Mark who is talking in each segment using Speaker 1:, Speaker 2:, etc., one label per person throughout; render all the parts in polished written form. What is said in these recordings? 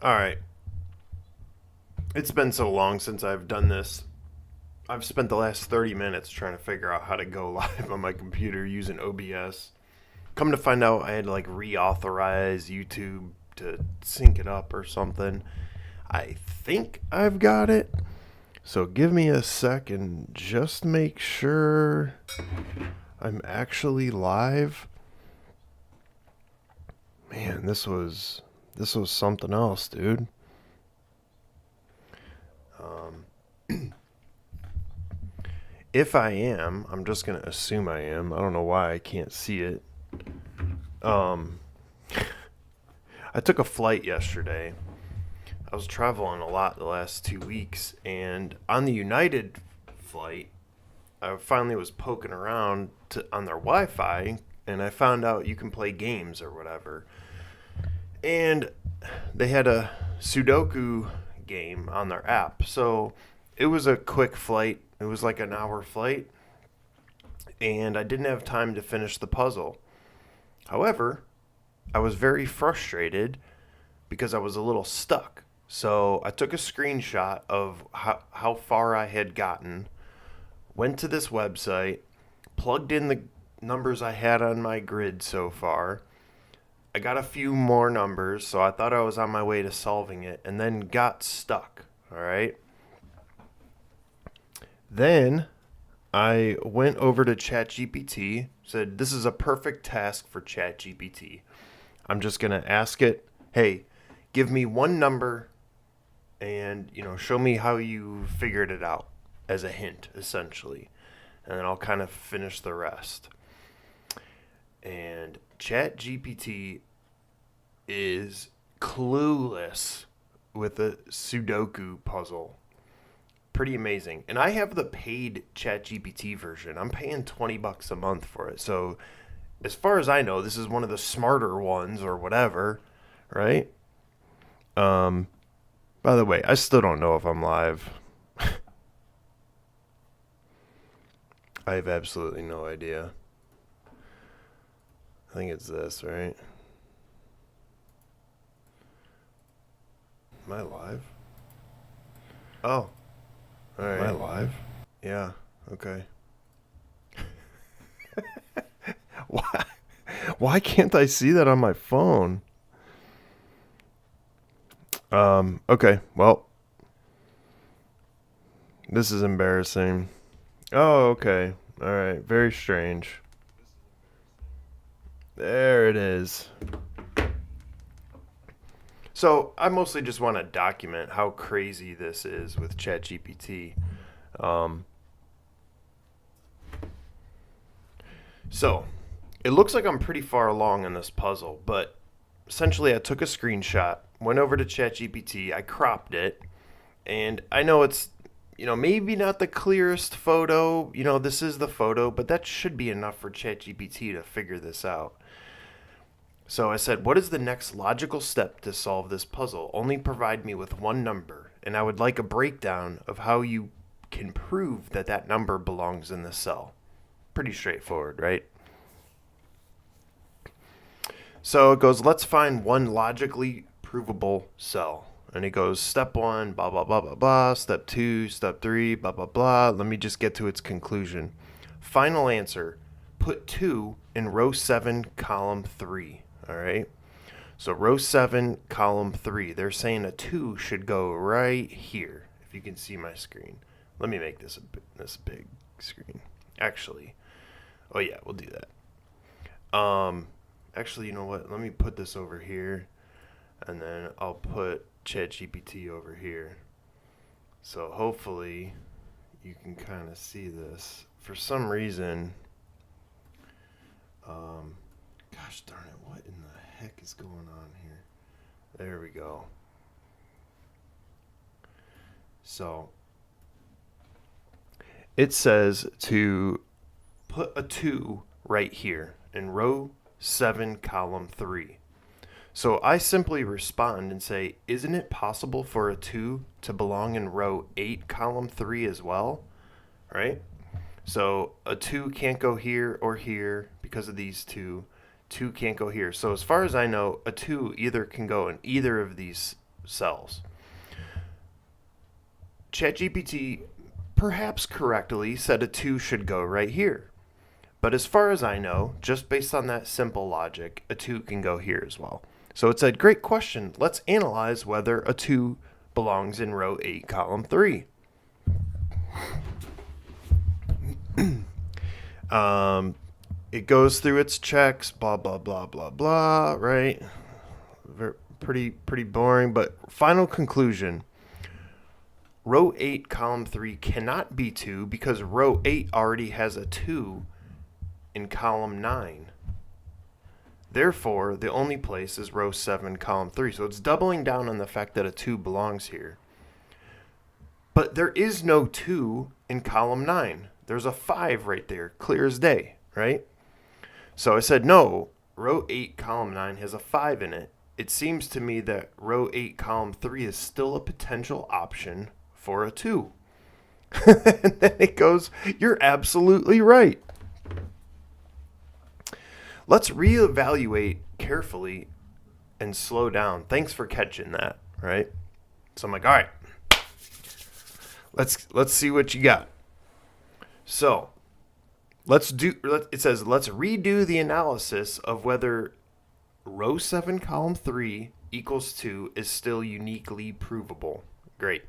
Speaker 1: All right. It's been so long since I've done this. I've spent the last 30 minutes trying to figure out how to go live on my computer using OBS. Come to find out, I had to like reauthorize YouTube to sync it up or something. I think I've got it. So give me a sec and just make sure I'm actually live. Man, this was something else, dude. If I am, I'm just gonna assume I am. I don't know why I can't see it. Um, I took a flight yesterday. I was traveling a lot the last 2 weeks, and on the United flight, I finally was poking around on their Wi-Fi, and I found out you can play games or whatever. And they had a Sudoku game on their app, so it was a quick flight. It was like an hour flight, and I didn't have time to finish the puzzle. However, I was very frustrated because I was a little stuck. So I took a screenshot of how far I had gotten, went to this website, plugged in the numbers I had on my grid so far. I got a few more numbers, so I thought I was on my way to solving it, and then got stuck. All right. Then I went over to ChatGPT, said, "This is a perfect task for ChatGPT. I'm just going to ask it, hey, give me one number and, show me how you figured it out as a hint, essentially. And then I'll kind of finish the rest." And ChatGPT is clueless with the Sudoku puzzle. Pretty amazing. And I have the paid ChatGPT version. I'm paying $20 a month for it. So as far as I know, this is one of the smarter ones or whatever, right? By the way, I still don't know if I'm live. I have absolutely no idea. I think it's this, right? Am I live? Oh, all right. Am I live? Yeah. Okay. Why? Why can't I see that on my phone? Okay. Well, this is embarrassing. Oh, okay. All right. Very strange. There it is. So I mostly just want to document how crazy this is with ChatGPT. Um, so it looks like I'm pretty far along in this puzzle, but essentially I took a screenshot, went over to ChatGPT, I cropped it, and I know it's maybe not the clearest photo. This is the photo, but that should be enough for ChatGPT to figure this out. So I said, what is the next logical step to solve this puzzle? Only provide me with one number, and I would like a breakdown of how you can prove that that number belongs in the cell. Pretty straightforward, right? So it goes, let's find one logically provable cell. And it goes, step one, blah, blah, blah, blah, blah. Step two, step three, blah, blah, blah. Let me just get to its conclusion. Final answer, put 2 in row 7, column 3. All right. So row 7, column 3. They're saying a 2 should go right here. If you can see my screen. Let me make this this big screen. Actually, oh yeah, we'll do that. Actually, you know what? Let me put this over here, and then I'll put ChatGPT over here. So hopefully you can kind of see this. For some reason, gosh darn it, what in the heck is going on here? There we go. So it says to put a 2 right here in row 7, column 3. So I simply respond and say, isn't it possible for a 2 to belong in row 8, column 3 as well? Right? So a 2 can't go here or here because of these two. 2 can't go here. So as far as I know, a 2 either can go in either of these cells. ChatGPT, perhaps correctly, said a 2 should go right here. But as far as I know, just based on that simple logic, a 2 can go here as well. So it said, great question. Let's analyze whether a 2 belongs in row 8, column 3. It goes through its checks, blah, blah, blah, blah, blah, right? Pretty boring, but final conclusion. Row 8, column 3 cannot be 2 because row 8 already has a 2 in column 9. Therefore, the only place is row 7, column 3. So it's doubling down on the fact that a 2 belongs here. But there is no 2 in column 9. There's a 5 right there, clear as day, right? So I said, no, row 8, column 9 has a 5 in it. It seems to me that row 8, column 3 is still a potential option for a 2. And then it goes, you're absolutely right. Let's reevaluate carefully and slow down. Thanks for catching that, right? So I'm like, all right, let's see what you got. So it says, let's redo the analysis of whether row 7, column 3 equals 2 is still uniquely provable. Great.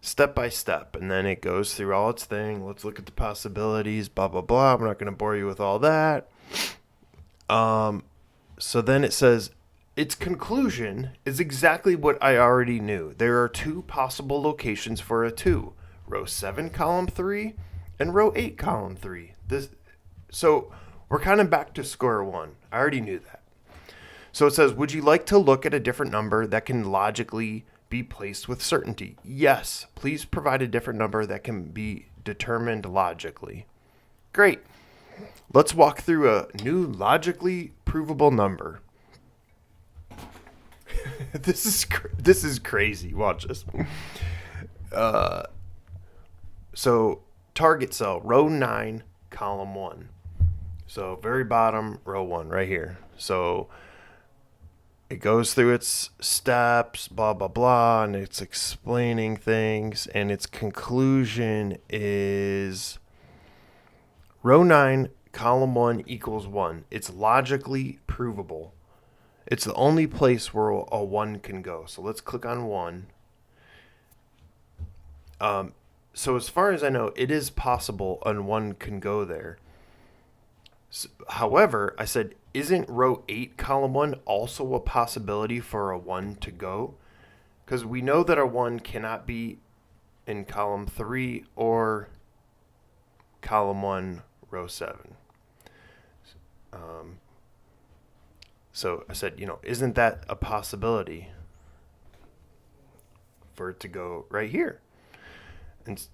Speaker 1: Step by step. And then it goes through all its thing. Let's look at the possibilities, blah, blah, blah. I'm not going to bore you with all that. So then it says, its conclusion is exactly what I already knew. There are 2 possible locations for a 2. Row 7, column 3 and row 8, column 3. So we're kind of back to square one. I already knew that. So it says, would you like to look at a different number that can logically be placed with certainty? Yes, please provide a different number that can be determined logically. Great. Let's walk through a new logically provable number. This is crazy. Watch this. So target cell, row 9, column 1. So very bottom, row 1 right here. So it goes through its steps, blah, blah, blah, and it's explaining things. And its conclusion is row 9, column 1 equals 1. It's logically provable. It's the only place where a 1 can go. So let's click on 1. So as far as I know, it is possible a 1 can go there. However, I said, isn't row 8, column 1 also a possibility for a 1 to go? Because we know that a 1 cannot be in column 3 or column 1, row 7. So I said, isn't that a possibility for it to go right here? And,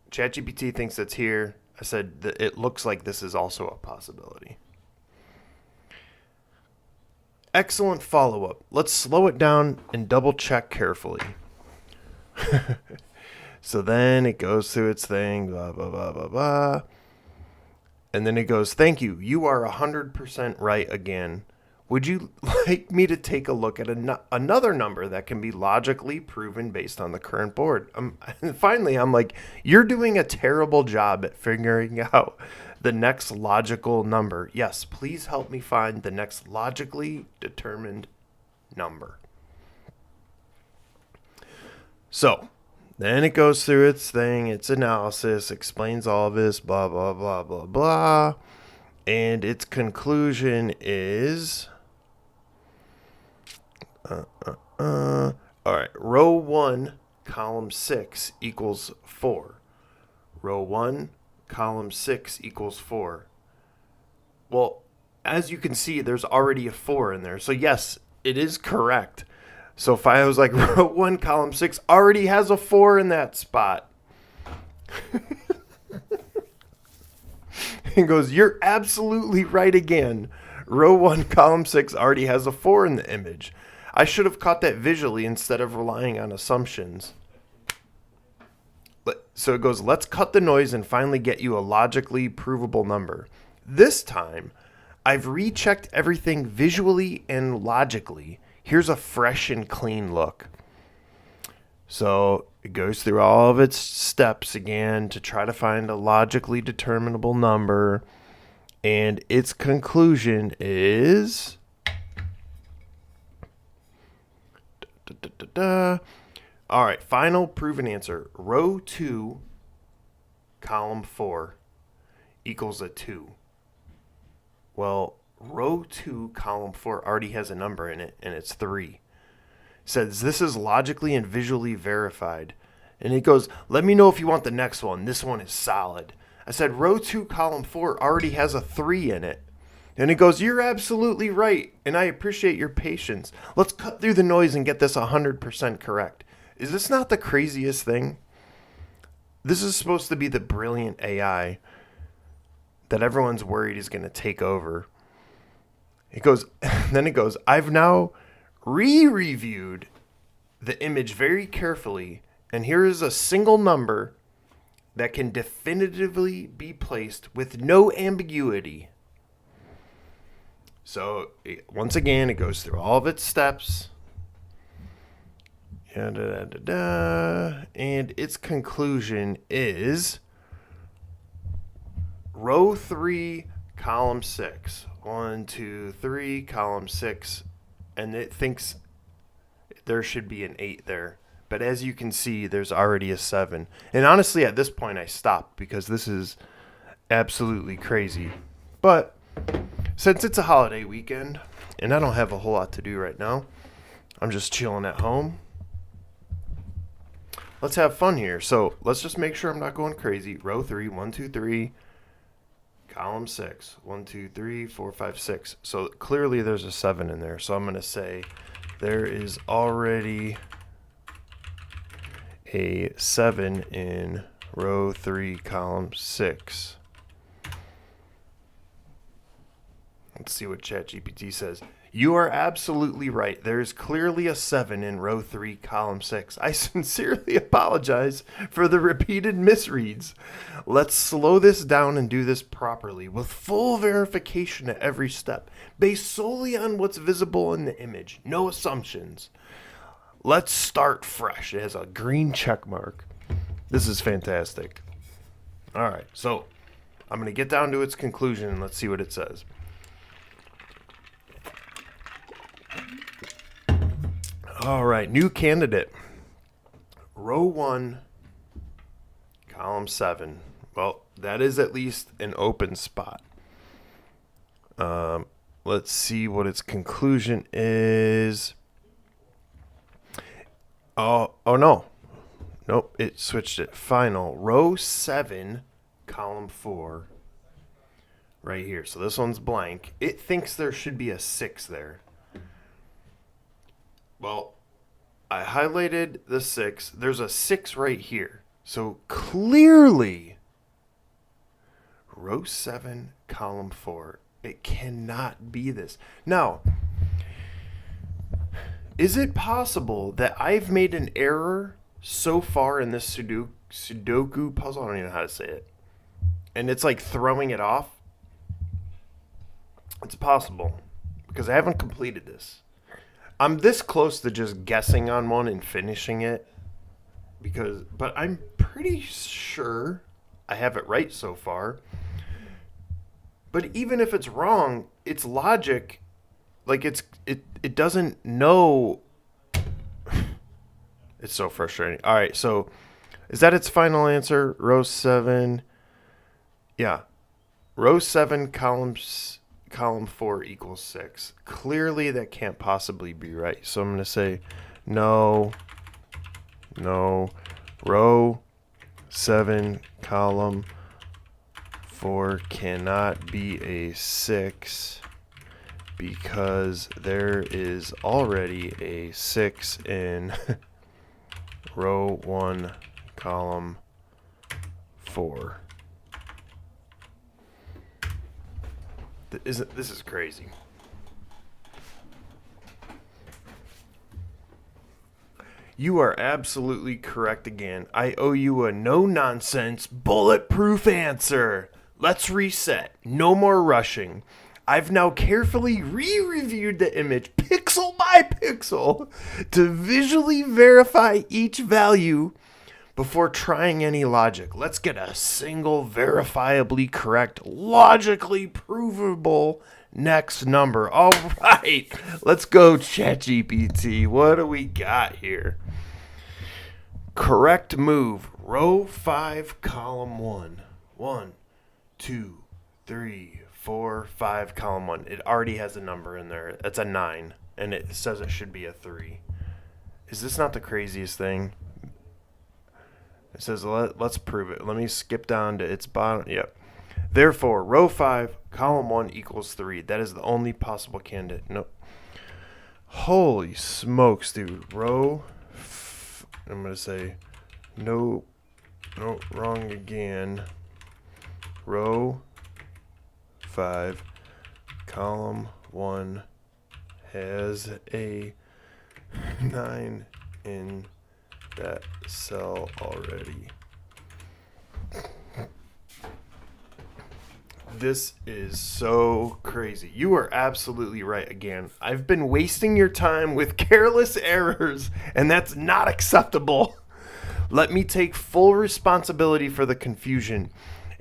Speaker 1: ChatGPT thinks it's here. I said that it looks like this is also a possibility. Excellent follow-up. Let's slow it down and double check carefully. So then it goes through its thing, blah, blah, blah, blah, blah. And then it goes, thank you. You are 100% right again. Would you like me to take a look at another number that can be logically proven based on the current board? And finally, I'm like, you're doing a terrible job at figuring out the next logical number. Yes, please help me find the next logically determined number. So then it goes through its thing, its analysis, explains all of this, blah, blah, blah, blah, blah. And its conclusion is... all right, row 1, column 6 equals 4. Row 1, column 6 equals 4. Well, as you can see, there's already a 4 in there. So yes, it is correct. So if I was like, row 1, column 6 already has a 4 in that spot. It goes, you're absolutely right again. Row 1, column 6 already has a 4 in the image. I should have caught that visually instead of relying on assumptions. So it goes, let's cut the noise and finally get you a logically provable number. This time, I've rechecked everything visually and logically. Here's a fresh and clean look. So it goes through all of its steps again to try to find a logically determinable number. And its conclusion is... All right, final proven answer. Row 2, column 4 equals a 2. Well, row 2, column 4 already has a number in it, and it's 3. Says this is logically and visually verified. And it goes, let me know if you want the next one. This one is solid. I said row 2, column 4 already has a 3 in it. And it goes, you're absolutely right, and I appreciate your patience. Let's cut through the noise and get this 100% correct. Is this not the craziest thing? This is supposed to be the brilliant AI that everyone's worried is going to take over. It goes, then it goes, I've now re-reviewed the image very carefully, and here is a single number that can definitively be placed with no ambiguity. So, once again, it goes through all of its steps. And its conclusion is row 3, column 6. 1, 2, 3, column 6. And it thinks there should be an 8 there. But as you can see, there's already a 7. And honestly, at this point, I stopped because this is absolutely crazy. But since it's a holiday weekend, and I don't have a whole lot to do right now, I'm just chilling at home. Let's have fun here. So let's just make sure I'm not going crazy. Row 3, 1, 2, 3, column 6. 1, 2, 3, 4, 5, 6. So clearly there's a 7 in there. So I'm going to say there is already a 7 in row 3, column 6. Let's see what ChatGPT says. You are absolutely right. There is clearly a 7 in row 3, column 6. I sincerely apologize for the repeated misreads. Let's slow this down and do this properly with full verification at every step, based solely on what's visible in the image. No assumptions. Let's start fresh. It has a green check mark. This is fantastic. All right, so I'm going to get down to its conclusion and let's see what it says. All right, new candidate. Row 1, column 7. Well, that is at least an open spot. Let's see what its conclusion is. Oh no. Nope, it switched it. Final. Row 7, column 4. Right here. So this one's blank. It thinks there should be a 6 there. Well, I highlighted the 6. There's a 6 right here. So clearly, row 7, column 4. It cannot be this. Now, is it possible that I've made an error so far in this Sudoku puzzle? I don't even know how to say it. And it's like throwing it off. It's possible because I haven't completed this. I'm this close to just guessing on one and finishing it but I'm pretty sure I have it right so far. But even if it's wrong, it's logic. Like it doesn't know. It's so frustrating. All right, so is that its final answer? Row 7. Yeah. Row 7, column 4 equals 6. Clearly that can't possibly be right. So I'm going to say no. Row 7, column 4 cannot be a 6 because there is already a 6 in row 1, column 4. This is crazy. You are absolutely correct again. I owe you a no-nonsense, bulletproof answer. Let's reset. No more rushing. I've now carefully re-reviewed the image pixel by pixel to visually verify each value before trying any logic. Let's get a single verifiably correct, logically provable next number. All right, let's go ChatGPT. What do we got here? Correct move, row 5, column 1. 1, 2, 3, 4, 5, column 1. It already has a number in there. It's a 9, and it says it should be a 3. Is this not the craziest thing? It says, let's prove it. Let me skip down to its bottom. Yep. Therefore, row 5, column 1 equals 3. That is the only possible candidate. Nope. Holy smokes, dude. I'm going to say, no, wrong again. Row 5, column 1 has a 9 in that cell already. This is so crazy. You are absolutely right again. I've been wasting your time with careless errors, and that's not acceptable. Let me take full responsibility for the confusion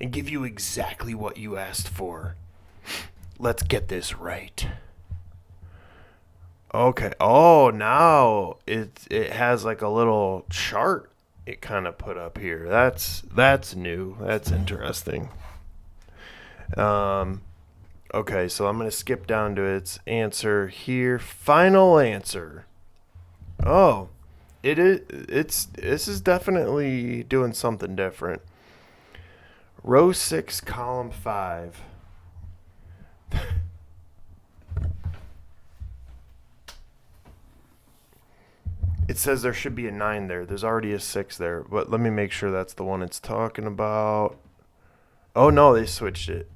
Speaker 1: and give you exactly what you asked for. Let's get this right. Okay. Oh, now it has like a little chart it kind of put up here. That's new. That's interesting. Okay, so I'm gonna skip down to its answer here. Final answer. Oh, this is definitely doing something different. Row 6, column 5. It says there should be a 9 there. There's already a 6 there, but let me make sure that's the one it's talking about. Oh no, they switched it.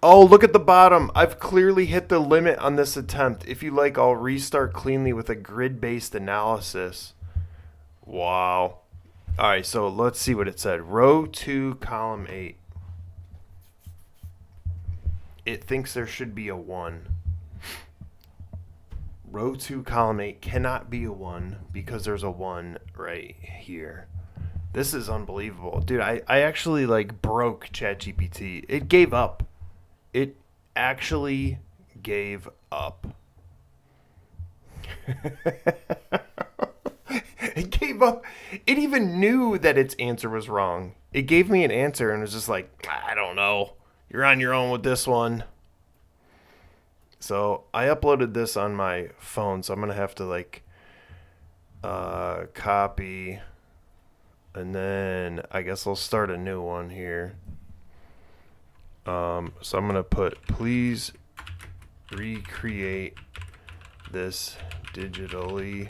Speaker 1: Oh, look at the bottom. I've clearly hit the limit on this attempt. If you like, I'll restart cleanly with a grid-based analysis. Wow. All right, so let's see what it said. Row 2, column 8. It thinks there should be a 1. Row 2, column 8 cannot be a 1 because there's a 1 right here. This is unbelievable. Dude, I actually broke ChatGPT. It gave up. It actually gave up. It gave up. It even knew that its answer was wrong. It gave me an answer and was just like, I don't know. You're on your own with this one. So I uploaded this on my phone, so I'm going to have to copy, and then I guess I'll start a new one here. So I'm going to put, please recreate this digitally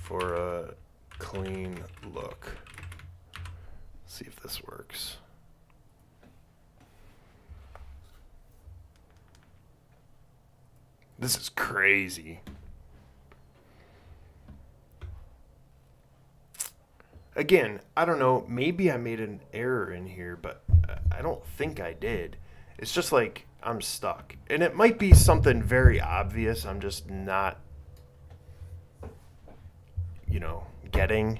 Speaker 1: for a clean look. See if this works. This is crazy. Again, I don't know. Maybe I made an error in here, but I don't think I did. It's just like I'm stuck. And it might be something very obvious. I'm just not, getting.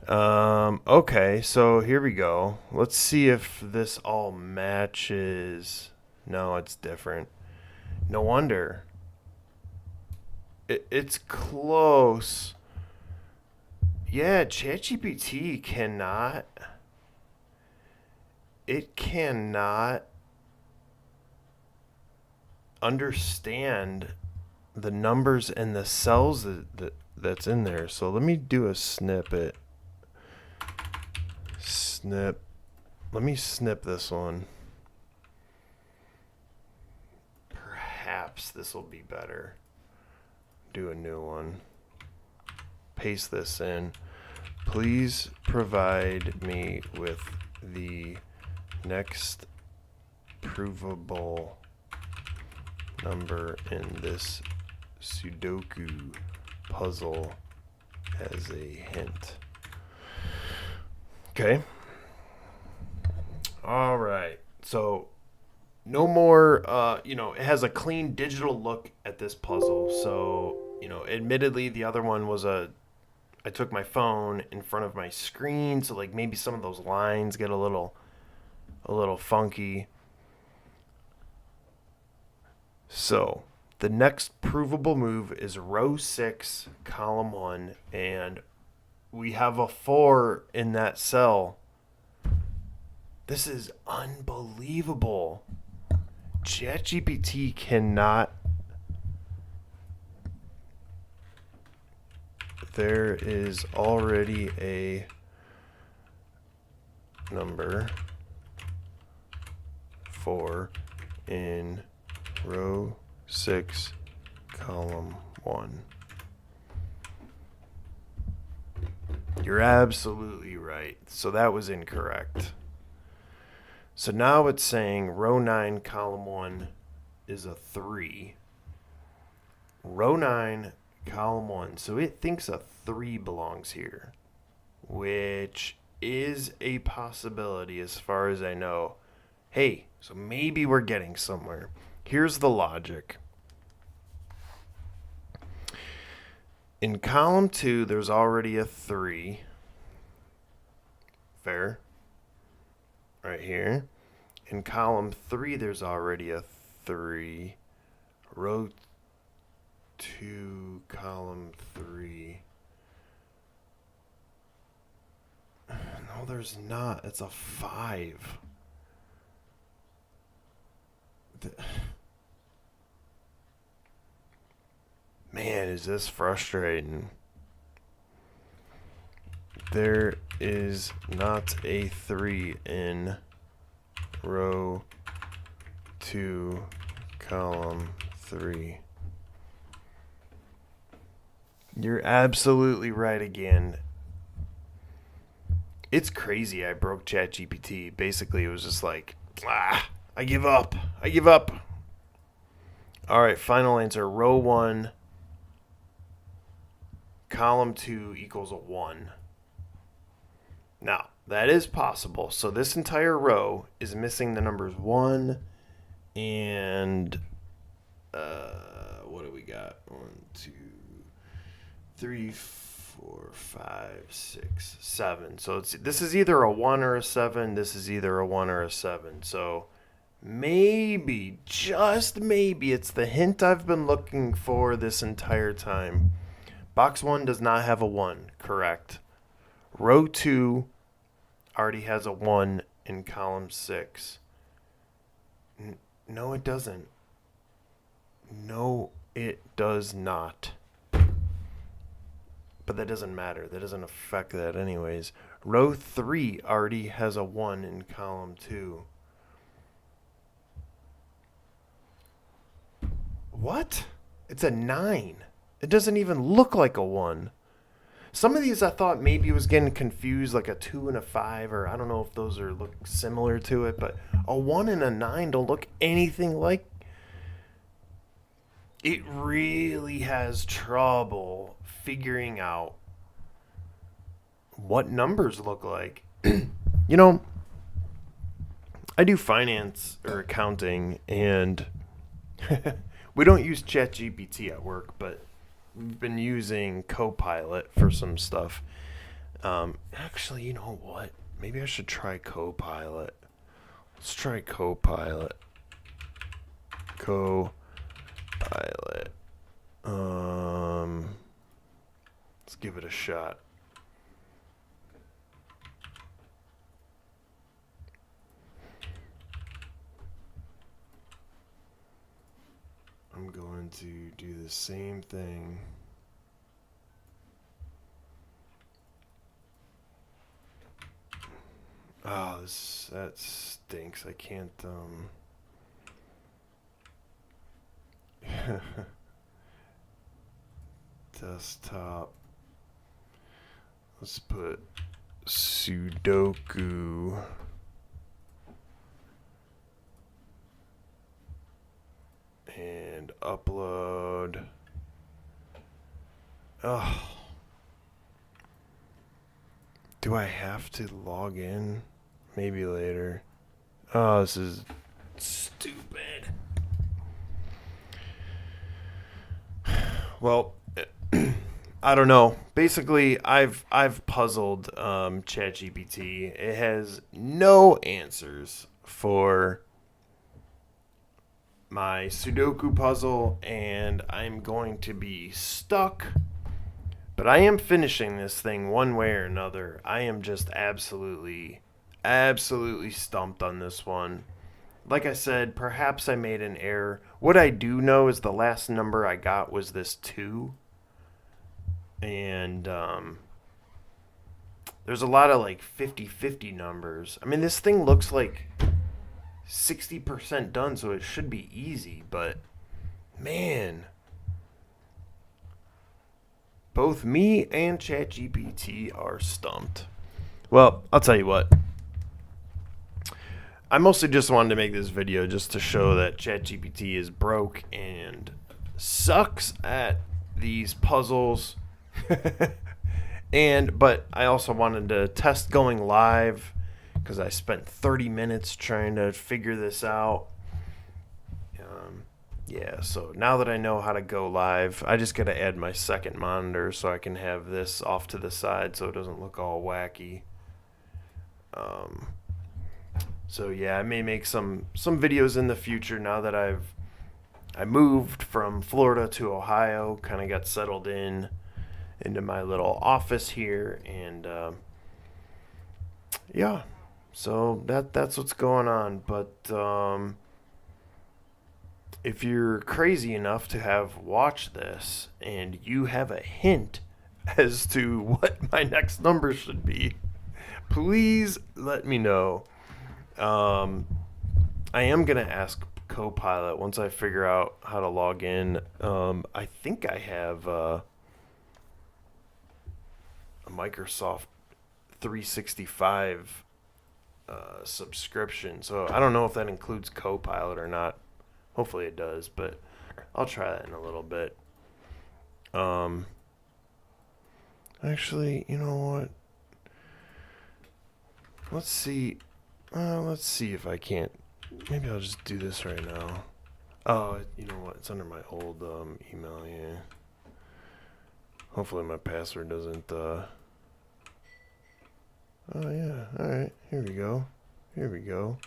Speaker 1: Okay, so here we go. Let's see if this all matches. No, it's different. No wonder. It's close. Yeah, ChatGPT cannot. It cannot understand the numbers and the cells that's in there. So let me do a snippet. Snip. Let me snip this one. Perhaps this will be better. Do a new one. Paste this in. Please provide me with the next provable number in this Sudoku puzzle as a hint. Okay. All right. So no more, it has a clean digital look at this puzzle. So, admittedly, the other one was I took my phone in front of my screen. So like maybe some of those lines get a little funky. So the next provable move is row 6, column 1, and we have a 4 in that cell. This is unbelievable. ChatGPT cannot. There is already a number 4 in row 6, column 1. You're absolutely right. So that was incorrect. So now it's saying row 9, column 1 is a 3. Row 9, column 1. So it thinks a 3 belongs here, which is a possibility as far as I know. Hey, so maybe we're getting somewhere. Here's the logic. In column 2, there's already a 3. Fair. Right here. In column 3, there's already a 3. Row 2, column 3. No, there's not. It's a 5. Man, is this frustrating. There is not a 3 in row 2, column 3. You're absolutely right again. It's crazy I broke ChatGPT. Basically, it was just like, I give up. I give up. All right, final answer. Row 1, column 2 equals a 1. Now, that is possible. So this entire row is missing the numbers 1 and what do we got? 1, 2, 3, 4, 5, 6, 7. So this is either a 1 or a 7. This is either a 1 or a 7. So maybe, just maybe, it's the hint I've been looking for this entire time. Box 1 does not have a 1, correct. Row 2 already has a 1 in column 6. No, it doesn't. No, it does not. But that doesn't matter. That doesn't affect that anyways. Row 3 already has a 1 in column 2. What? It's a 9. It doesn't even look like a 1. Some of these I thought maybe was getting confused, like a 2 and a 5, or I don't know if those look similar to it, but a 1 and a 9 don't look anything like. It really has trouble figuring out what numbers look like. I do finance or accounting, and we don't use ChatGPT at work, but we've been using Copilot for some stuff. Actually, you know what? Maybe I should try Copilot. Let's try Copilot. Copilot. Let's give it a shot. I'm going to do the same thing. Oh, that stinks. I can't, desktop. Let's put Sudoku. And upload. Oh. Do I have to log in? Maybe later. Oh, this is stupid. Well, I don't know. Basically, I've puzzled ChatGPT. It has no answers for my Sudoku puzzle, and I'm going to be stuck. But I am finishing this thing one way or another. I am just absolutely stumped on this one. Like I said, perhaps I made an error. What I do know is the last number I got was this 2. And there's a lot of like 50-50 numbers. I mean, this thing looks like 60% done, so it should be easy. But, man, both me and ChatGPT are stumped. Well, I'll tell you what. I mostly just wanted to make this video just to show that ChatGPT is broke and sucks at these puzzles. But I also wanted to test going live because I spent 30 minutes trying to figure this out. Yeah, so now that I know how to go live, I just got to add my second monitor so I can have this off to the side so it doesn't look all wacky. So yeah, I may make some videos in the future now that I moved from Florida to Ohio, kind of got settled into my little office here, and yeah, so that's what's going on. But if you're crazy enough to have watched this and you have a hint as to what my next number should be, please let me know. I am going to ask Copilot once I figure out how to log in. I think I have a Microsoft 365 subscription, so I don't know if that includes Copilot or not. Hopefully it does, but I'll try that in a little bit. Actually, you know what? Let's see if I can't. Maybe I'll just do this right now. Oh, you know what? It's under my old email. Yeah. Hopefully my password doesn't. Oh yeah. All right. Here we go. Here we go.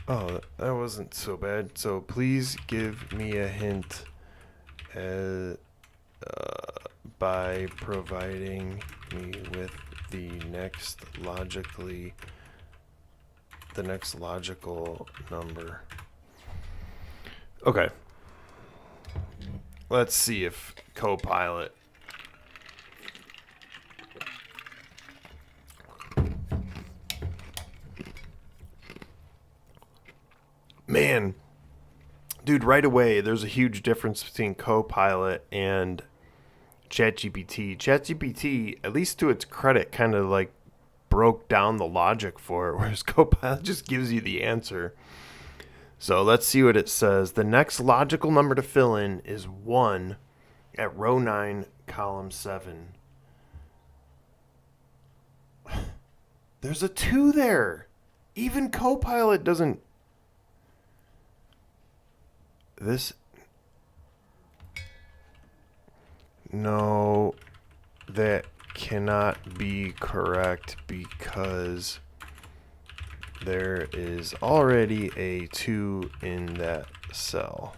Speaker 1: Oh, that wasn't so bad. So please give me a hint by providing me with the next logical number. Okay. Let's see if Copilot. Man, dude, right away, there's a huge difference between Copilot and ChatGPT. ChatGPT, at least to its credit, kind of like broke down the logic for it, whereas Copilot just gives you the answer. So let's see what it says. The next logical number to fill in is 1 at row 9, column 7. There's a 2 there. Even Copilot doesn't. No, that cannot be correct because there is already a 2 in that cell.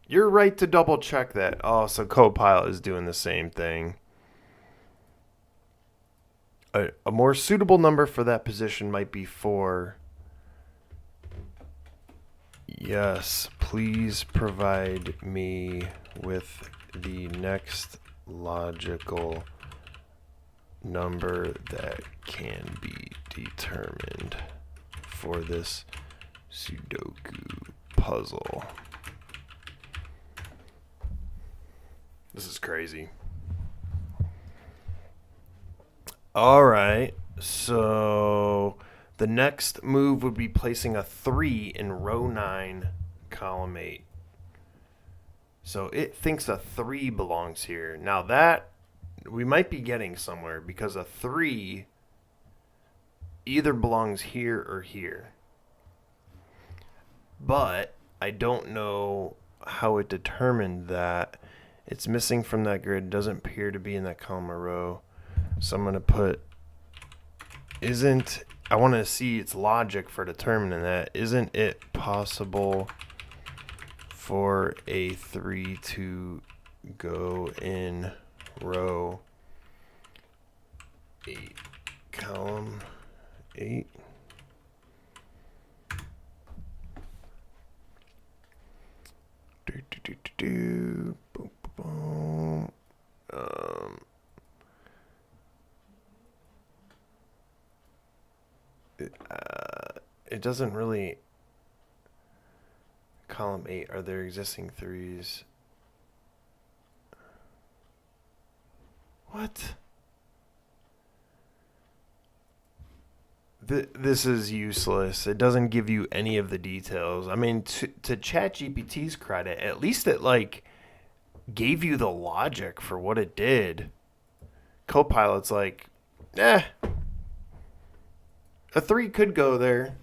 Speaker 1: You're right to double check that. Oh, so Copilot is doing the same thing. A more suitable number for that position might be 4. Yes, please provide me with the next logical number that can be determined for this Sudoku puzzle. This is crazy. All right, so the next move would be placing a 3 in row 9, column 8. So it thinks a 3 belongs here. Now that we might be getting somewhere because a 3 either belongs here or here. But I don't know how it determined that it's missing from that grid, doesn't appear to be in that column or row. So I'm going to put I want to see its logic for determining that. Isn't it possible for a 3 to go in row 8, column 8? Boom, boom, boom. It doesn't really. Column 8, are there existing 3s? What? This is useless. It doesn't give you any of the details. I mean, to ChatGPT's credit, at least it like gave you the logic for what it did. Copilot's like, a 3 could go there.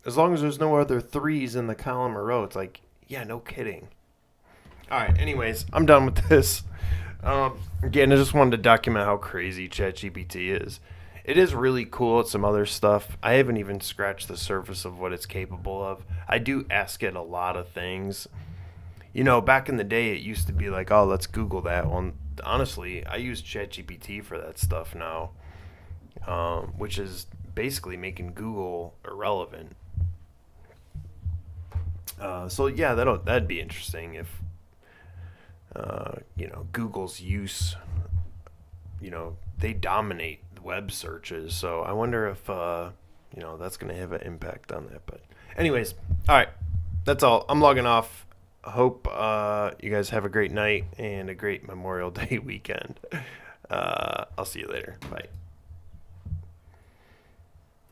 Speaker 1: As long as there's no other 3s in the column or row. It's like, yeah, no kidding. All right, anyways, I'm done with this. Again, I just wanted to document how crazy ChatGPT is. It is really cool at some other stuff. I haven't even scratched the surface of what it's capable of. I do ask it a lot of things. You know, back in the day, it used to be like, oh, let's Google that. Well, honestly, I use ChatGPT for that stuff now, which is basically making Google irrelevant. So yeah, that'd be interesting if Google's use, they dominate web searches. So I wonder if that's going to have an impact on that. But anyways, all right, that's all. I'm logging off. I hope you guys have a great night and a great Memorial Day weekend. I'll see you later. Bye.